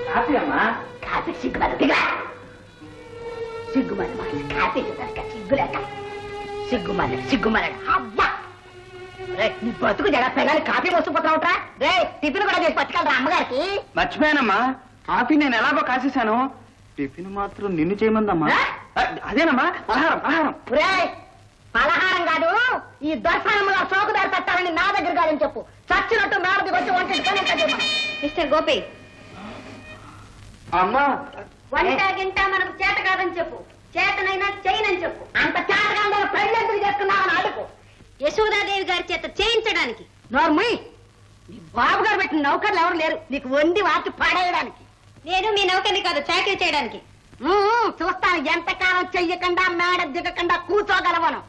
Coffee అమ్మా. Coffee సిగ్గుమదిగా సిగ్గుమని మాట coffee సిగ్గులేక సిగ్గుమన్నాడు అబ్బా నీ బతుకు జడ పిల్లలు కాఫీ మోసుకుపోతున్నావుట్రా. రే టిఫిన్ కూడా చేసి పట్టుకెళ్ళరా అమ్మగారికి. మర్చిపోయానమ్మా, కాఫీ నేను ఎలాగో కాసేసాను, టిఫిన్ మాత్రం నిన్ను చేయమందమ్మా. అదేనమ్మా పలహారం. పలహారం కాదు, ఈ దర్శనంలో చౌకదారి పెట్టాలని నా దగ్గర కాదని చెప్పు. చచ్చినట్టు మేడది వచ్చి వంట. మిస్టర్ గోపి, అమ్మా వంట గింట మనకు చేత కాదని చెప్పు, చేతనైనా చేయనని చెప్పు. అంత చేతగా పెళ్ళెందుకు చేస్తున్నావని అడుగు. యశోదాదేవి గారి చేత చేయించడానికి. నోర్ముయ్, నీ బాబు గారు పెట్టిన నౌకర్లు ఎవరు లేరు నీకు వండి వాటి పాడేయడానికి. నేను మీ నౌకర్ని కాదు, చాకరీ చేయడానికి. చూస్తాను ఎంతకాలం చెయ్యకుండా మేడ దిగకుండా కూర్చోగలవను.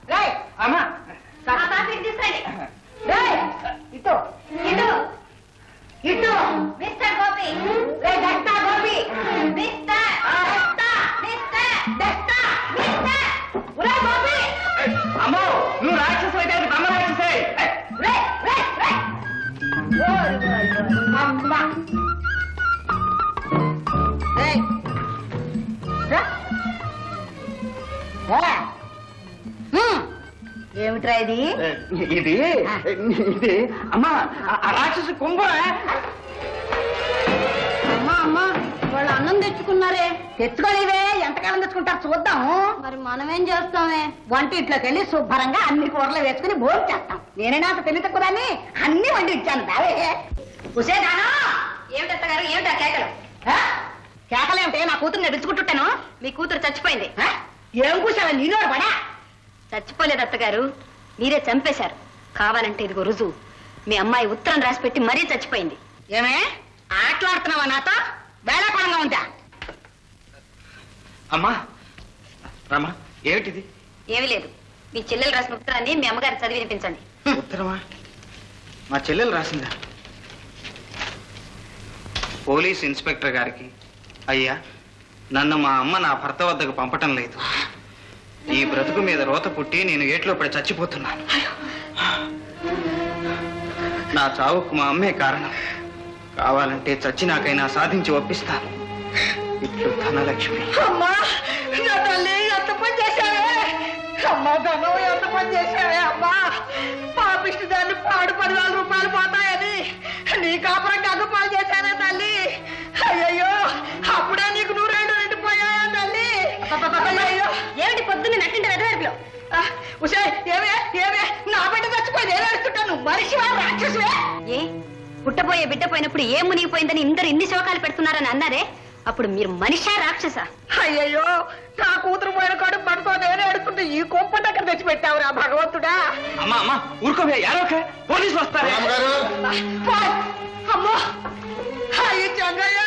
ఇటు మిస్టర్ గోపి, గోపి గోపి. అమ్మో, నువ్వు రాక్షసు అయితే అది బ్రహ్మ రాక్షసే. ఏమిట్రా ఇది? ఇది అమ్మా రాక్షసు కుంభరా. అమ్మా వాళ్ళు అన్నం తెచ్చుకున్నారే. తెచ్చుకోలేవే, ఎంతకాలం తెచ్చుకుంటారు చూద్దాం. మరి మనమేం చేస్తామే? వంటింట్లోకి వెళ్ళి శుభ్రంగా అన్ని కూరలు వేసుకుని భోజనం చేస్తాం. నేనైనా అంత తెలివి తక్కువదాన్ని అన్ని వండి ఇచ్చాను. దావే ఉసేదానా ఏమిటత్తగారు, ఏమిటా కేకలు? కేకలేమిటే? నా కూతురు నేను రుచుకుంటుంటాను. మీ కూతురు చచ్చిపోయింది. ఏం కూర్చావా నీలోడు పడా? చచ్చిపోలేదు అత్తగారు, మీరే చంపేశారు. కావాలంటే ఇదిగో రుజువు. మీ అమ్మాయి ఉత్తరం రాసి పెట్టి మరీ చచ్చిపోయింది. ఏమే ఆటలాడుతున్నావా నాతో? వేళాకోళంగా ఉందా? అమ్మా రామా, ఏమిటిది? ఏమీ లేదు, మీ చెల్లెలు రాసిన ఉత్తరాన్ని మీ అమ్మగారు చదివి వినిపించండి. ఉత్తరమా? మా చెల్లెలు రాసిందా? పోలీస్ ఇన్స్పెక్టర్ గారికి, అయ్యా నన్ను మా అమ్మ నా భర్త వద్దకు పంపటం లేదు. ఈ బ్రతుకు మీద రోత పుట్టి నేను ఏట్లో పడి చచ్చిపోతున్నాను. నా చావుకు మా అమ్మే కారణం. కావాలంటే చచ్చినాకైనా సాధించి ఒప్పిస్తాను. ఇట్లు ధనలక్ష్మి. అమ్మా నా తల్లి, ఎంత పని చేశావే అమ్మా! ధనం ఎంత పని చేశావే అమ్మా! పాపిష్టి దాన్ని పాడు 10,000 రూపాయలు పోతాయని నీ కాపురం గగ్గపాలు చేశానే తల్లి. అయ్యయ్యో, అప్పుడే నీకు 100 నిండిపోయాయా తల్లి? ఏమిటి పొద్దున్న నట్టింటి వెదవేపులో? ఉషా, ఏమే ఏమే నా బిడ్డ చచ్చిపోయింది, ఏం అడుగుతుంటాను? మనిషి రాక్షసువే. ఏ పుట్టబోయే బిడ్డ పోయినప్పుడు ఏం మునిగిపోయిందని ఇందరు ఇన్ని శోకాలు పెడుతున్నారని అన్నారే, అప్పుడు మీరు మనిషా రాక్షస? అయ్యయ్యో, నా కూతురు పోయిన కాడు పడుకో నేనే అడుగుతుంటే ఈ కొంప దగ్గర తెచ్చిపెట్టావురా భగవంతుడా. అమ్మా అమ్మా ఊరుకోవే, యారోకే, పోలీసులు వస్తారు. అమ్మో అయ్యి చంగయ్య,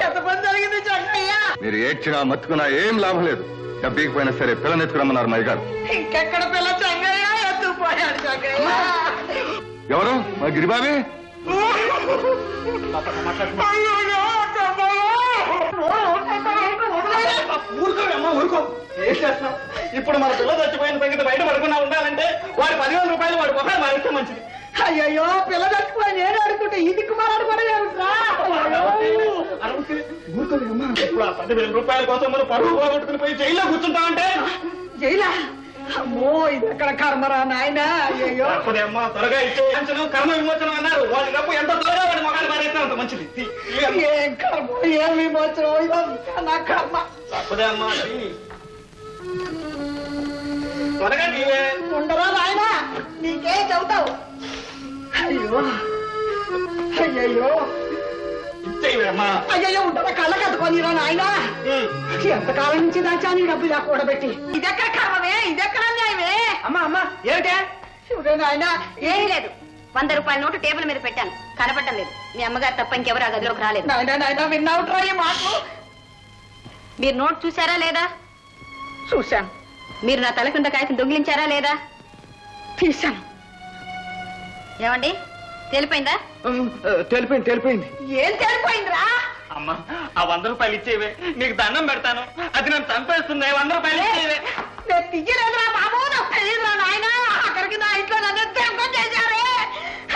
ఎంతమంది జరిగింది చంగయ్య? మీరు ఏడ్చినా మత్తుకున్నా ఏం లాభం లేదు. డబ్బీకి సరే పిల్లనెత్తుకురమ్మన్నారు మా గారు. ఇంకెక్కడ పిల్ల చంగయ్య? ఎత్తుకుపోయాడు చంగయ్య. ఎవరు? మా గిరిబాబే. ఊరుకోమ్మా ఊరుకో. ఏం చేస్తున్నావు? ఇప్పుడు మన పిల్ల చచ్చిపోయిన సంగతి బయట పడకుండా ఉండాలంటే వాడి 10,000 రూపాయలు వాడి మొహం మారిస్తే మంచిది. అయ్యయ్యో, పిల్ల చచ్చిపోయి నేను అడుగుతుంటే ఇది కుమారుడు కూడా ఊరుకోలేమ్మా. ఇప్పుడు ఆ 10,000 రూపాయల కోసం మనం పరువు పోగొట్టుకుని పోయి జైల్లో కూర్చుంటామంటే. జైలా? అమ్మో, ఇది ఎక్కడ కర్మరా నాయనా. అయ్యో అమ్మా, త్వరగా ఇచ్చే కర్మ విమోచనం అన్నారు. వాడి డబ్బు ఎంత త్వరగా వాడి మొహాన్ని మారేస్తే అంత మంచిది. ఏం కర్మ, ఏం విమోచనం, ఇదంతా నా కర్మ. తప్పదే అమ్మా, త్వరగా ఉండరా నాయనా, నీకేం చెబుతావు? అయ్యో అయ్యయ్యో ఇచ్చేయమ్మా. అయ్యయ్యో, ఉండరా కళ్ళ కట్టుకోనిరా నాయనా. ఎంతకాలం నుంచి దాచా నీ డబ్బు ఇలా కూడబెట్టి. ఇదెక్కడ కర్మవే, ఇదెక్కడ అన్యాయమే? అమ్మా అమ్మా ఏమిటే? నాయనా ఏమీ లేదు, 100 రూపాయల నోటు టేబుల్ మీద పెట్టాను, కనపడటం లేదు. మీ అమ్మగారు తప్ప ఇంకెవరు ఆ గదిలోకి రాలేదు. నాయనా నాయనా, విన్నావుట్రా ఈ మాటలు? మీరు నోట్ చూసారా లేదా? చూశాను. మీరు నా తల కింద కాయని దొంగిలించారా లేదా? తీశాను. ఏమండి, తెలిపోయిందా? తెలిపోయింది. ఏం తెలిపోయిందిరా? అమ్మా, ఆ 100 రూపాయలు ఇచ్చేవే, నీకు దండం పెడతాను. అది నన్ను చంపేస్తుంది. 100 రూపాయలు ఇచ్చేవే. నేను తీయలేదురా బాబు, నాకు తెలియదురా నాయన. అక్కడికి నా ఇంట్లో నన్ను తెంపం చేశారే.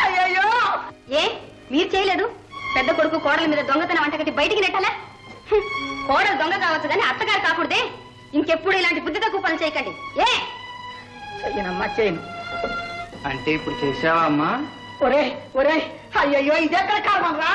అయ్యయ్యో. ఏ మీరు చేయలేదు పెద్ద కొడుకు కోడల మీద దొంగతనం వంటగట్టి బయటికి నెట్టాలా కోడలు దొంగ కావచ్చు కానీ అత్తగారు కాకూడదే ఇంకెప్పుడు ఇలాంటి బుద్ధి తక్కువ పనులు చేయకండి ఏ చెయ్యనమ్మా చేయను. అంటే ఇప్పుడు చేసావా అమ్మా? ఒరే ఒరే అయ్యయ్యో ఇదెక్కడ కర్మరా